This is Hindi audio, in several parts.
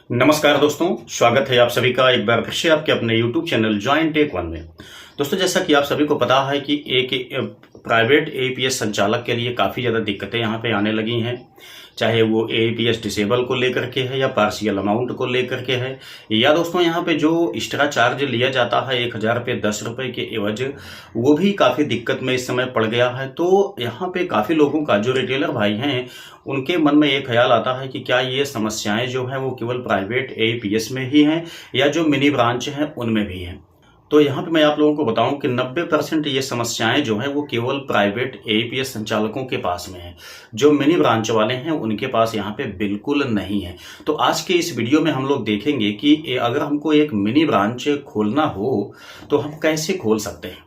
नमस्कार दोस्तों, स्वागत है आप सभी का एक बार फिर से आपके अपने YouTube channel join tech one में। दोस्तों, जैसा कि आप सभी को पता है कि एक प्राइवेट एपीएस संचालक के लिए काफ़ी ज़्यादा दिक्कतें यहाँ पे आने लगी हैं, चाहे वो एपीएस डिसेबल को लेकर के है या पार्शियल अमाउंट को लेकर के है, या दोस्तों यहाँ पे जो एक्स्ट्रा चार्ज लिया जाता है 1000 पे 10 रुपये के एवज, वो भी काफ़ी दिक्कत में इस समय पड़ गया है। तो यहाँ पे काफ़ी लोगों का जो रिटेलर भाई हैं, उनके मन में ये ख्याल आता है कि क्या ये समस्याएं जो हैं वो केवल प्राइवेट एपीएस में ही हैं या जो मिनी ब्रांच हैं उनमें भी हैं। तो यहाँ पे मैं आप लोगों को बताऊं कि 90% ये समस्याएं जो हैं वो केवल प्राइवेट एपीएस संचालकों के पास में है। जो मिनी ब्रांच वाले हैं उनके पास यहाँ पे बिल्कुल नहीं है। तो आज के इस वीडियो में हम लोग देखेंगे कि अगर हमको एक मिनी ब्रांच खोलना हो तो हम कैसे खोल सकते हैं,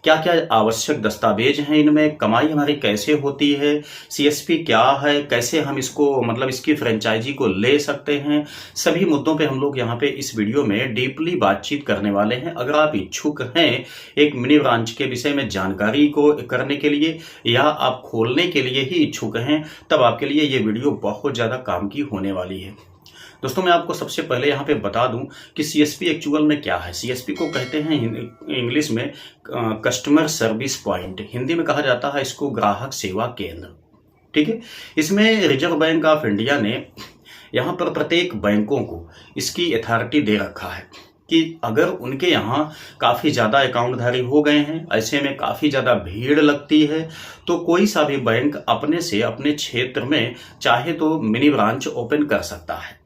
क्या क्या आवश्यक दस्तावेज हैं, इनमें कमाई हमारी कैसे होती है, सीएसपी क्या है, कैसे हम इसको मतलब इसकी फ्रेंचाइजी को ले सकते हैं। सभी मुद्दों पे हम लोग यहाँ पे इस वीडियो में डीपली बातचीत करने वाले हैं। अगर आप इच्छुक हैं एक मिनी ब्रांच के विषय में जानकारी को करने के लिए या आप खोलने के लिए ही इच्छुक हैं, तब आपके लिए ये वीडियो बहुत ज़्यादा काम की होने वाली है। दोस्तों, मैं आपको सबसे पहले यहाँ पे बता दूं कि सीएसपी एक्चुअल में क्या है। सीएसपी को कहते हैं इंग्लिश में कस्टमर सर्विस पॉइंट, हिंदी में कहा जाता है इसको ग्राहक सेवा केंद्र। ठीक है, इसमें रिजर्व बैंक ऑफ इंडिया ने यहाँ पर प्रत्येक बैंकों को इसकी अथॉरिटी दे रखा है कि अगर उनके यहाँ काफ़ी ज़्यादा अकाउंटधारी हो गए हैं, ऐसे में काफ़ी ज़्यादा भीड़ लगती है, तो कोई सा भी बैंक अपने से अपने क्षेत्र में चाहे तो मिनी ब्रांच ओपन कर सकता है।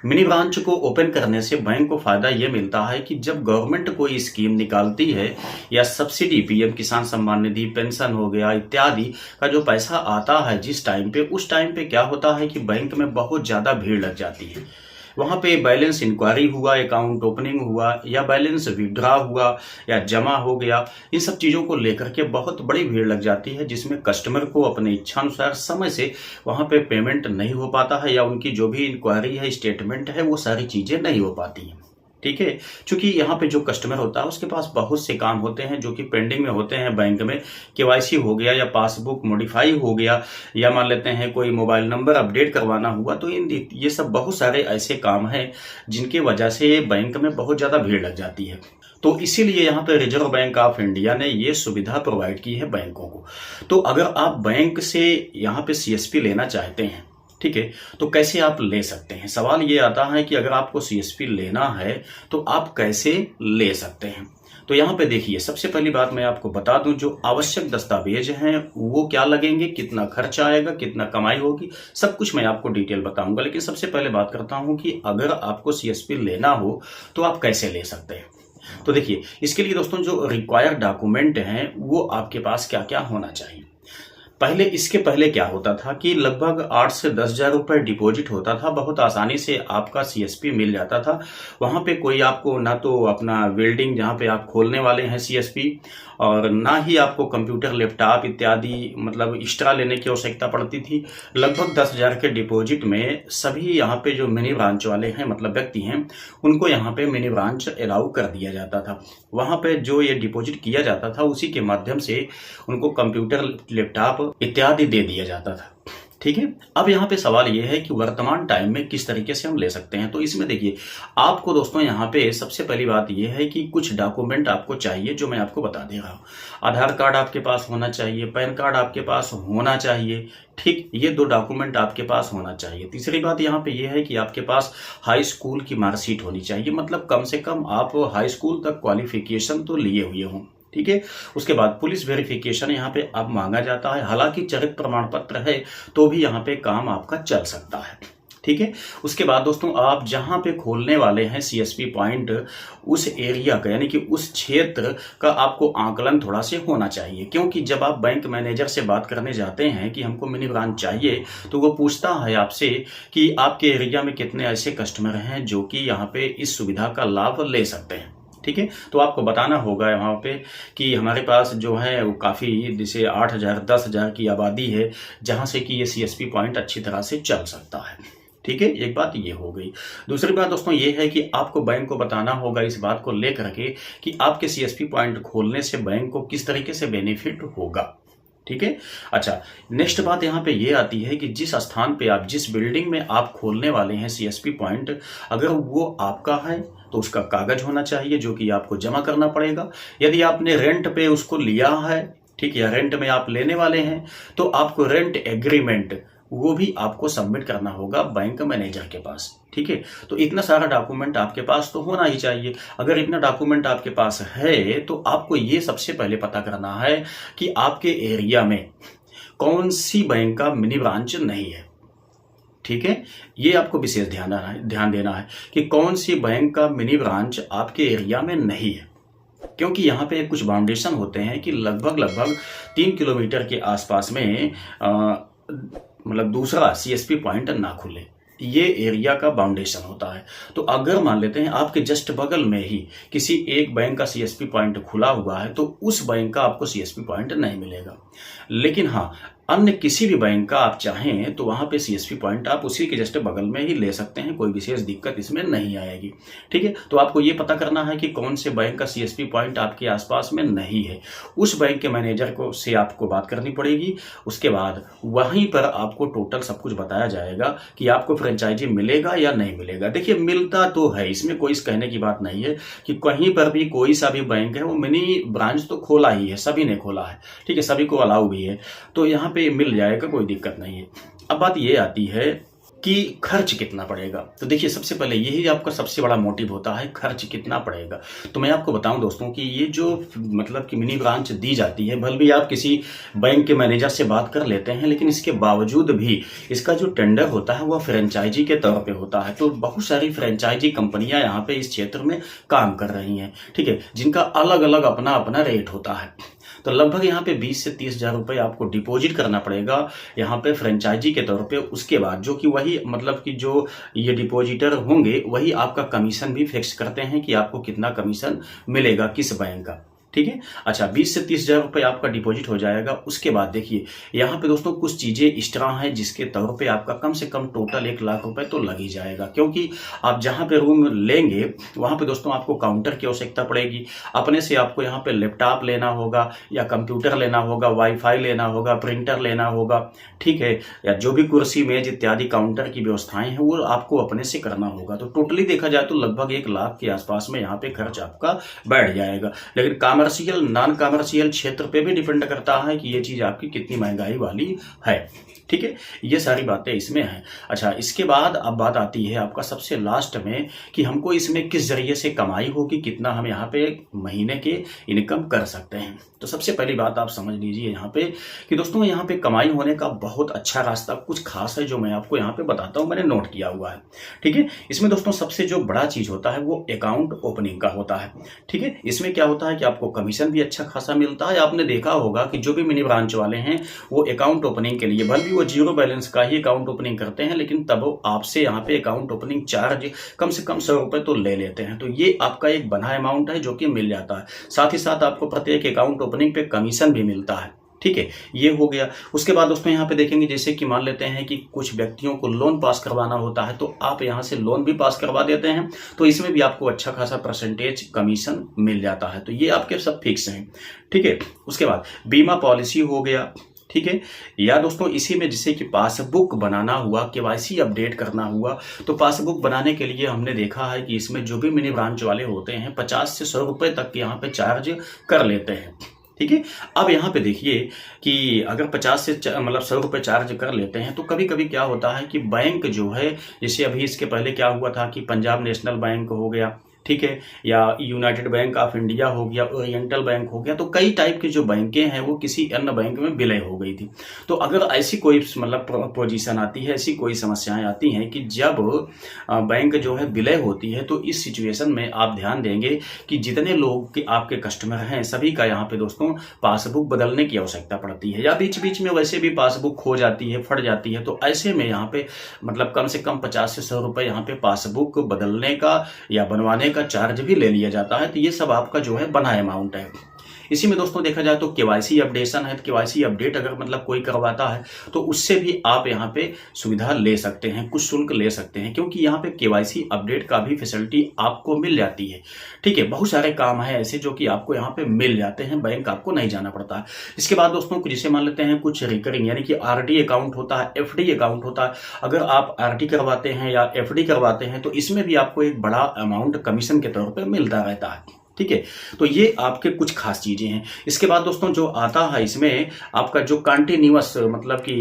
मिनी ब्रांच को ओपन करने से बैंक को फायदा ये मिलता है कि जब गवर्नमेंट कोई स्कीम निकालती है या सब्सिडी, पीएम किसान सम्मान निधि, पेंशन हो गया इत्यादि का जो पैसा आता है जिस टाइम पे, उस टाइम पे क्या होता है कि बैंक में बहुत ज़्यादा भीड़ लग जाती है। वहाँ पे बैलेंस इंक्वायरी हुआ, अकाउंट ओपनिंग हुआ या बैलेंस विड्रा हुआ या जमा हो गया, इन सब चीज़ों को लेकर के बहुत बड़ी भीड़ लग जाती है, जिसमें कस्टमर को अपने इच्छानुसार समय से वहाँ पे पेमेंट नहीं हो पाता है या उनकी जो भी इंक्वायरी है, स्टेटमेंट है, वो सारी चीज़ें नहीं हो पाती हैं। ठीक है, क्योंकि यहाँ पे जो कस्टमर होता है उसके पास बहुत से काम होते हैं जो कि पेंडिंग में होते हैं बैंक में। केवाईसी हो गया या पासबुक मॉडिफाई हो गया या मान लेते हैं कोई मोबाइल नंबर अपडेट करवाना हुआ, तो ये सब बहुत सारे ऐसे काम हैं जिनकी वजह से बैंक में बहुत ज़्यादा भीड़ लग जाती है। तो इसीलिए यहाँ पे रिजर्व बैंक ऑफ इंडिया ने ये सुविधा प्रोवाइड की है बैंकों को। तो अगर आप बैंक से यहाँ पे सीएसपी लेना चाहते हैं, ठीक है, तो कैसे आप ले सकते हैं। सवाल ये आता है कि अगर आपको सीएसपी लेना है तो आप कैसे ले सकते हैं। तो यहाँ पे देखिए, सबसे पहली बात मैं आपको बता दूं, जो आवश्यक दस्तावेज हैं वो क्या लगेंगे, कितना खर्चा आएगा, कितना कमाई होगी, सब कुछ मैं आपको डिटेल बताऊंगा। लेकिन सबसे पहले बात करता हूं कि अगर आपको सीएसपी लेना हो तो आप कैसे ले सकते हैं। तो देखिए, इसके लिए दोस्तों जो रिक्वायर्ड डॉक्यूमेंट हैं वो आपके पास क्या क्या होना चाहिए। इसके पहले क्या होता था कि लगभग 8 से 10,000 रुपये डिपॉजिट होता था, बहुत आसानी से आपका सीएसपी मिल जाता था। वहाँ पे कोई आपको ना तो अपना वेल्डिंग जहाँ पे आप खोलने वाले हैं सीएसपी, और ना ही आपको कंप्यूटर, लैपटॉप इत्यादि मतलब एक्स्ट्रा लेने की आवश्यकता पड़ती थी। लगभग 10,000 के डिपॉजिट में सभी यहाँ पे जो मिनी ब्रांच वाले हैं मतलब व्यक्ति हैं, उनको यहाँ पे मिनी ब्रांच अलाउ कर दिया जाता था। वहाँ पे जो ये डिपॉजिट किया जाता था उसी के माध्यम से उनको कंप्यूटर, लैपटॉप इत्यादि दे दिया जाता था। ठीक है, अब यहाँ पे सवाल ये है कि वर्तमान टाइम में किस तरीके से हम ले सकते हैं। तो इसमें देखिए, आपको दोस्तों यहाँ पे सबसे पहली बात ये है कि कुछ डॉक्यूमेंट आपको चाहिए जो मैं आपको बता दे रहा हूँ। आधार कार्ड आपके पास होना चाहिए, पैन कार्ड आपके पास होना चाहिए। ठीक, ये 2 डॉक्यूमेंट आपके पास होना चाहिए। तीसरी बात यहाँ पे ये है कि आपके पास हाई स्कूल की मार्कशीट होनी चाहिए, मतलब कम से कम आप हाई स्कूल तक क्वालिफिकेशन तो लिए हुए हों। ठीक है, उसके बाद पुलिस वेरिफिकेशन यहाँ पे अब मांगा जाता है। हालांकि चरित्र प्रमाण पत्र है तो भी यहाँ पे काम आपका चल सकता है। ठीक है, उसके बाद दोस्तों आप जहाँ पे खोलने वाले हैं सीएसपी पॉइंट, उस एरिया का यानी कि उस क्षेत्र का आपको आकलन थोड़ा से होना चाहिए, क्योंकि जब आप बैंक मैनेजर से बात करने जाते हैं कि हमको मिनी ब्रांच चाहिए, तो वो पूछता है आपसे कि आपके एरिया में कितने ऐसे कस्टमर हैं जो कि यहाँ पे इस सुविधा का लाभ ले सकते हैं। ठीक है, तो आपको बताना होगा वहाँ पे कि हमारे पास जो है वो काफ़ी, जैसे 8,000 10,000 की आबादी है जहाँ से कि ये सीएसपी पॉइंट अच्छी तरह से चल सकता है। ठीक है, एक बात ये हो गई। दूसरी बात दोस्तों ये है कि आपको बैंक को बताना होगा इस बात को लेकर के कि आपके सीएसपी पॉइंट खोलने से बैंक को किस तरीके से बेनिफिट होगा। ठीक है। अच्छा, नेक्स्ट बात यहाँ पे ये आती है कि जिस स्थान पे आप, जिस बिल्डिंग में आप खोलने वाले हैं सीएसपी पॉइंट, अगर वो आपका है तो उसका कागज होना चाहिए जो कि आपको जमा करना पड़ेगा। यदि आपने रेंट पे उसको लिया है, ठीक है, रेंट में आप लेने वाले हैं, तो आपको रेंट एग्रीमेंट वो भी आपको सबमिट करना होगा बैंक मैनेजर के पास, ठीक है। तो इतना सारा डॉक्यूमेंट आपके पास तो होना ही चाहिए। अगर इतना डॉक्यूमेंट आपके पास है तो आपको ये सबसे पहले पता करना है कि आपके एरिया में कौन सी बैंक का मिनी ब्रांच नहीं है, ठीक है। ये आपको विशेष ध्यान देना है कि कौन सी बैंक का मिनी ब्रांच आपके एरिया में नहीं है, क्योंकि यहाँ पे कुछ बाउंडेशन होते हैं कि लगभग 3 किलोमीटर के आसपास में मतलब दूसरा सीएसपी पॉइंट ना खुले, ये एरिया का बाउंडेशन होता है। तो अगर मान लेते हैं आपके जस्ट बगल में ही किसी एक बैंक का सीएसपी पॉइंट खुला हुआ है तो उस बैंक का आपको सीएसपी पॉइंट नहीं मिलेगा। लेकिन हाँ, अन्य किसी भी बैंक का आप चाहें तो वहां पे सीएसपी पॉइंट आप उसी के जस्ट बगल में ही ले सकते हैं, कोई विशेष दिक्कत इसमें नहीं आएगी, ठीक है। तो आपको ये पता करना है कि कौन से बैंक का सीएसपी पॉइंट आपके आसपास में नहीं है, उस बैंक के मैनेजर को से आपको बात करनी पड़ेगी। उसके बाद वहीं पर आपको टोटल सब कुछ बताया जाएगा कि आपको फ्रेंचाइजी मिलेगा या नहीं मिलेगा। देखिए, मिलता तो है, इसमें कोई कहने की बात नहीं है कि कहीं पर भी कोई सा भी बैंक है वो मिनी ब्रांच तो खोला ही है, सभी ने खोला है, ठीक है, सभी को अलाउ भी है, तो यहाँ पे मिल जाएगा, कोई दिक्कत नहीं है। अब बात ये आती है कि खर्च कितना पड़ेगा। तो देखिए, सबसे पहले यही आपका सबसे बड़ा मोटिव होता है, खर्च कितना पड़ेगा। तो मैं आपको बताऊं दोस्तों कि ये जो मतलब कि मिनी ब्रांच दी जाती है, भले भी आप किसी बैंक के मैनेजर से बात कर लेते हैं, लेकिन इसके बावजूद भी इसका जो टेंडर होता है वह फ्रेंचाइजी के तौर पे होता है। तो बहुत सारी फ्रेंचाइजी कंपनियां यहाँ पे इस क्षेत्र में काम कर रही हैं, ठीक है, जिनका अलग अलग अपना अपना रेट होता है। तो लगभग यहाँ पे 20 से 30 हजार रुपए आपको डिपॉजिट करना पड़ेगा यहाँ पे फ्रेंचाइजी के तौर पे। उसके बाद जो कि वही मतलब कि जो ये डिपॉजिटर होंगे वही आपका कमीशन भी फिक्स करते हैं कि आपको कितना कमीशन मिलेगा किस बैंक का, ठीक है। अच्छा, 20 से 30 हजार रुपए आपका डिपॉजिट हो जाएगा। उसके बाद देखिए, यहाँ पे दोस्तों कुछ चीजें एक्स्ट्रा हैं जिसके तौर पे आपका कम से कम टोटल 1 लाख रुपए तो लग ही जाएगा, क्योंकि आप जहाँ पे रूम लेंगे वहां पे दोस्तों आपको काउंटर की आवश्यकता पड़ेगी। अपने से आपको यहाँ पे लैपटॉप लेना होगा या कंप्यूटर लेना होगा, वाईफाई लेना होगा, प्रिंटर लेना होगा, ठीक है, या जो भी कुर्सी मेज इत्यादि काउंटर की व्यवस्थाएं हैं वो आपको अपने से करना होगा। तो टोटली देखा जाए तो लगभग 1 लाख के आसपास में यहाँ पे खर्च आपका बैठ जाएगा। लेकिन कमर्शियल नॉन कमर्शियल क्षेत्र पे भी डिपेंड करता है कि ये चीज आपकी कितनी महंगाई वाली है, ठीक है। ये सारी बातें इसमें हैं। अच्छा, इसके बाद अब बात आती है आपका सबसे लास्ट में कि हमको इसमें किस जरिए से कमाई होगी, कितना हम यहाँ पे महीने के इनकम कर सकते हैं। तो सबसे पहली बात आप समझ लीजिए यहाँ पे कि दोस्तों यहाँ पे कमाई होने का बहुत अच्छा रास्ता कुछ खास है जो मैं आपको यहाँ पे बताता हूँ, मैंने नोट किया हुआ है, ठीक है। इसमें दोस्तों सबसे जो बड़ा चीज होता है वो अकाउंट ओपनिंग का होता है, ठीक है। इसमें क्या होता है कि आपको कमीशन भी अच्छा खासा मिलता है। आपने देखा होगा कि जो भी मिनी ब्रांच वाले हैं वो अकाउंट ओपनिंग के लिए भले वो 0 बैलेंस का ही अकाउंट ओपनिंग करते हैं, लेकिन तब वो आपसे यहाँ पे अकाउंट ओपनिंग चार्ज कम से कम 100 रुपए तो ले लेते हैं। तो ये आपका एक बना अमाउंट है जो कि मिल जाता है। साथ ही साथ आपको प्रत्येक अकाउंट ओपनिंग पे कमीशन भी मिलता है, ठीक है, ये हो गया। उसके बाद दोस्तों यहाँ पे देखेंगे जैसे कि मान लेते हैं कि कुछ व्यक्तियों को लोन पास करवाना होता है तो आप यहाँ से लोन भी पास करवा देते हैं, तो इसमें भी आपको अच्छा खासा परसेंटेज कमीशन मिल जाता है। तो ये आपके सब फिक्स हैं, ठीक है। उसके बाद बीमा पॉलिसी हो गया, ठीक है। या दोस्तों इसी में जैसे कि पासबुक बनाना हुआ, केवाईसी अपडेट करना हुआ, तो पासबुक बनाने के लिए हमने देखा है कि इसमें जो भी मिनी ब्रांच वाले होते हैं 50 से 100 रुपए तक यहाँ पे चार्ज कर लेते हैं, ठीक है। अब यहाँ पे देखिए कि अगर 50 से मतलब 100 रुपए चार्ज कर लेते हैं तो कभी कभी क्या होता है कि बैंक जो है, जैसे अभी इसके पहले क्या हुआ था कि पंजाब नेशनल बैंक हो गया, ठीक है, या यूनाइटेड बैंक ऑफ इंडिया हो गया, ओरिएंटल बैंक हो गया, तो कई टाइप के जो बैंकें हैं वो किसी अन्य बैंक में विलय हो गई थी। तो अगर ऐसी कोई मतलब पोजीशन आती है, ऐसी कोई समस्याएं आती हैं कि जब बैंक जो है विलय होती है, तो इस सिचुएशन में आप ध्यान देंगे कि जितने लोग के आपके कस्टमर हैं सभी का यहाँ पे दोस्तों पासबुक बदलने की आवश्यकता पड़ती है, या बीच बीच में वैसे भी पासबुक खो जाती है, फट जाती है। तो ऐसे में यहाँ पे मतलब कम से कम 50 से 100 रुपए यहाँ पे पासबुक बदलने का या बनवाने का चार्ज भी ले लिया जाता है। तो ये सब आपका जो है बना अमाउंट है। इसी में दोस्तों देखा जाए तो केवाईसी अपडेशन है, केवाईसी अपडेट अगर मतलब कोई करवाता है तो उससे भी आप यहाँ पे सुविधा ले सकते हैं, कुछ शुल्क ले सकते हैं, क्योंकि यहाँ पे केवाईसी अपडेट का भी फैसिलिटी आपको मिल जाती है। ठीक है, बहुत सारे काम है ऐसे जो कि आपको यहाँ पे मिल जाते हैं, बैंक आपको नहीं जाना पड़ता है। इसके बाद दोस्तों जिसे मान लेते हैं कुछ रिकरिंग यानी कि आरडी अकाउंट होता है, एफडी अकाउंट होता है। अगर आप आरडी करवाते हैं या एफडी करवाते हैं तो इसमें भी आपको एक बड़ा अमाउंट कमीशन के तौर पर मिलता रहता है। ठीक है, तो ये आपके कुछ खास चीजें हैं। इसके बाद दोस्तों जो आता है इसमें आपका जो कंटिन्यूअस मतलब कि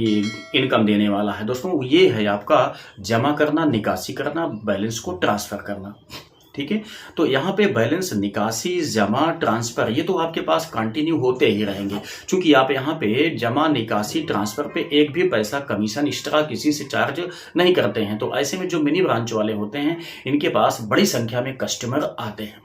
इनकम देने वाला है दोस्तों, ये है आपका जमा करना, निकासी करना, बैलेंस को ट्रांसफर करना। ठीक है, तो यहाँ पे बैलेंस, निकासी, जमा, ट्रांसफर ये तो आपके पास कंटिन्यू होते ही रहेंगे, क्योंकि आप यहाँ पे जमा, निकासी, ट्रांसफर पे एक भी पैसा कमीशन एक्स्ट्रा किसी से चार्ज नहीं करते हैं। तो ऐसे में जो मिनी ब्रांच वाले होते हैं इनके पास बड़ी संख्या में कस्टमर आते हैं।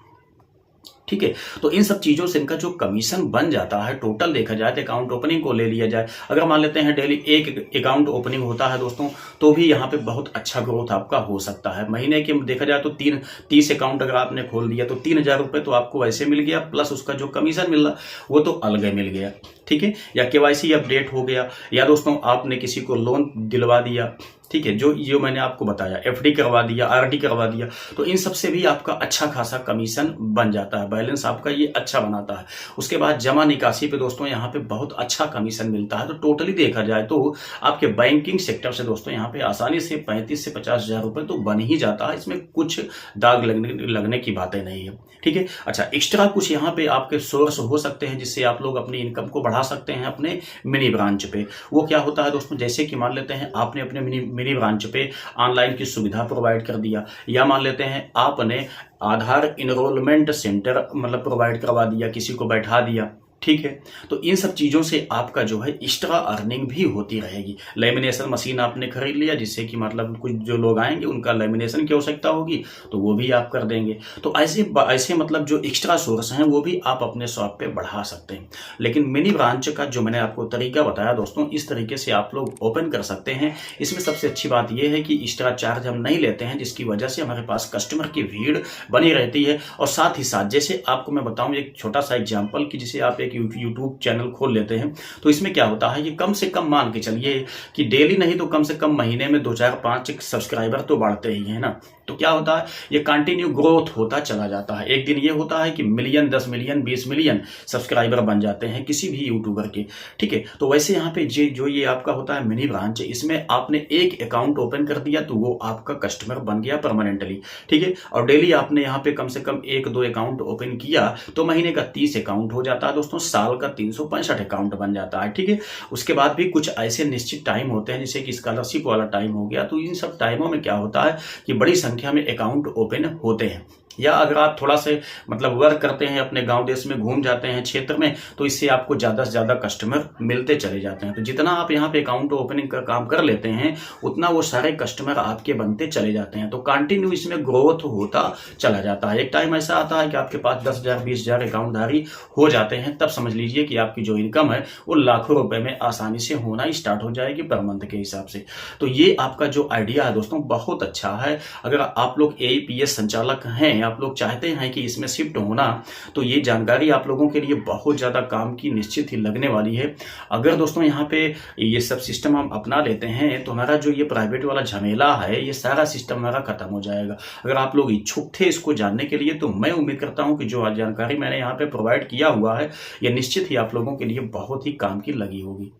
ठीक है, तो इन सब चीजों से इनका जो कमीशन बन जाता है, टोटल देखा जाए तो अकाउंट ओपनिंग को ले लिया जाए, अगर मान लेते हैं डेली एक अकाउंट ओपनिंग होता है दोस्तों, तो भी यहाँ पे बहुत अच्छा ग्रोथ आपका हो सकता है। महीने के देखा जाए तो 30 अकाउंट अगर आपने खोल दिया तो 3,000 रुपये तो आपको वैसे मिल गया, प्लस उसका जो कमीशन मिल रहा वो तो अलग मिल गया। ठीक है, या केवाईसी अपडेट हो गया, या दोस्तों आपने किसी को लोन दिलवा दिया, ठीक है, जो मैंने आपको बताया, एफडी करवा दिया, आरडी करवा दिया, तो इन सब से भी आपका अच्छा खासा कमीशन बन जाता है, बैलेंस आपका ये अच्छा बनाता है। उसके बाद जमा निकासी पे दोस्तों यहाँ पे बहुत अच्छा कमीशन मिलता है। तो टोटली देखा जाए तो आपके बैंकिंग सेक्टर से दोस्तों यहाँ पे आसानी से 35 से 50,000 रुपए तो बन ही जाता है, इसमें कुछ दाग लगने की बातें नहीं है। ठीक है, अच्छा एक्स्ट्रा कुछ यहाँ पे आपके सोर्स हो सकते हैं जिससे आप लोग अपनी इनकम को बढ़ा सकते हैं अपने मिनी ब्रांच पे। वो क्या होता है दोस्तों, जैसे कि मान लेते हैं आपने अपने मिनी ब्रांच पे ऑनलाइन की सुविधा प्रोवाइड कर दिया, या मान लेते हैं आपने आधार इनरोलमेंट सेंटर मतलब प्रोवाइड करवा दिया, किसी को बैठा दिया। ठीक है, तो इन सब चीजों से आपका जो है एक्स्ट्रा अर्निंग भी होती रहेगी। लेमिनेशन मशीन आपने खरीद लिया, जिससे कि मतलब कुछ जो लोग आएंगे उनका लेमिनेशन की आवश्यकता होगी तो वो भी आप कर देंगे। तो ऐसे मतलब जो एक्स्ट्रा सोर्स हैं वो भी आप अपने शॉप पे बढ़ा सकते हैं। लेकिन मिनी ब्रांच का जो मैंने आपको तरीका बताया दोस्तों, इस तरीके से आप लोग ओपन कर सकते हैं। इसमें सबसे अच्छी बात यह है कि एक्स्ट्रा चार्ज हम नहीं लेते हैं, जिसकी वजह से हमारे पास कस्टमर की भीड़ बनी रहती है। और साथ ही साथ जैसे आपको मैं बताऊं एक छोटा सा एग्जाम्पल कि जिसे आप यूट्यूब चैनल खोल लेते हैं, तो इसमें क्या होता है कि कम से कम मान के चलिए कि डेली नहीं तो कम से कम महीने में 2, 4, 5 सब्सक्राइबर तो बढ़ते ही है ना। तो क्या होता है, ये कंटिन्यू ग्रोथ होता चला जाता है। एक दिन ये होता है कि मिलियन, 10 मिलियन, 20 मिलियन सब्सक्राइबर बन जाते हैं किसी भी यूट्यूबर के। ठीक है, तो वैसे यहाँ पे जो ये आपका होता है मिनी ब्रांच, इसमें आपने एक अकाउंट ओपन कर दिया तो वो आपका कस्टमर बन गया परमानेंटली। ठीक है, और डेली आपने यहाँ पे कम से कम 1-2 अकाउंट ओपन किया तो महीने का 30 अकाउंट हो जाता है दोस्तों, साल का 365 अकाउंट बन जाता है। ठीक है, उसके बाद भी कुछ ऐसे निश्चित टाइम होते हैं जैसे कि स्कॉलरशिप वाला टाइम हो गया, तो इन सब टाइमों में क्या होता है कि बड़ी संख्या में अकाउंट ओपन होते हैं। या अगर आप थोड़ा से मतलब वर्क करते हैं, अपने गांव देश में घूम जाते हैं क्षेत्र में, तो इससे आपको ज़्यादा से ज़्यादा कस्टमर मिलते चले जाते हैं। तो जितना आप यहाँ पे अकाउंट ओपनिंग का काम कर लेते हैं उतना वो सारे कस्टमर आपके बनते चले जाते हैं। तो कंटिन्यू इसमें ग्रोथ होता चला जाता है। एक टाइम ऐसा आता है कि आपके पास 10,000 20,000 अकाउंटधारी हो जाते हैं, तब समझ लीजिए कि आपकी जो इनकम है वो लाखों रुपए में आसानी से होना स्टार्ट हो जाएगी पर मंथ के हिसाब से। तो ये आपका जो आइडिया है दोस्तों बहुत अच्छा है। अगर आप लोग APS संचालक हैं, आप लोग चाहते हैं कि इसमें शिफ्ट होना, तो ये जानकारी आप लोगों के लिए बहुत ज़्यादा काम की निश्चित ही लगने वाली है। अगर दोस्तों यहाँ पे ये सब सिस्टम हम अपना लेते हैं तो हमारा जो ये प्राइवेट वाला झमेला है ये सारा सिस्टम हमारा खत्म हो जाएगा। अगर आप लोग इच्छुक थे इसको जानने के लिए तो मैं उम्मीद करता हूँ कि जो जानकारी मैंने यहाँ पे प्रोवाइड किया हुआ है ये निश्चित ही आप लोगों के लिए बहुत ही काम की लगी होगी।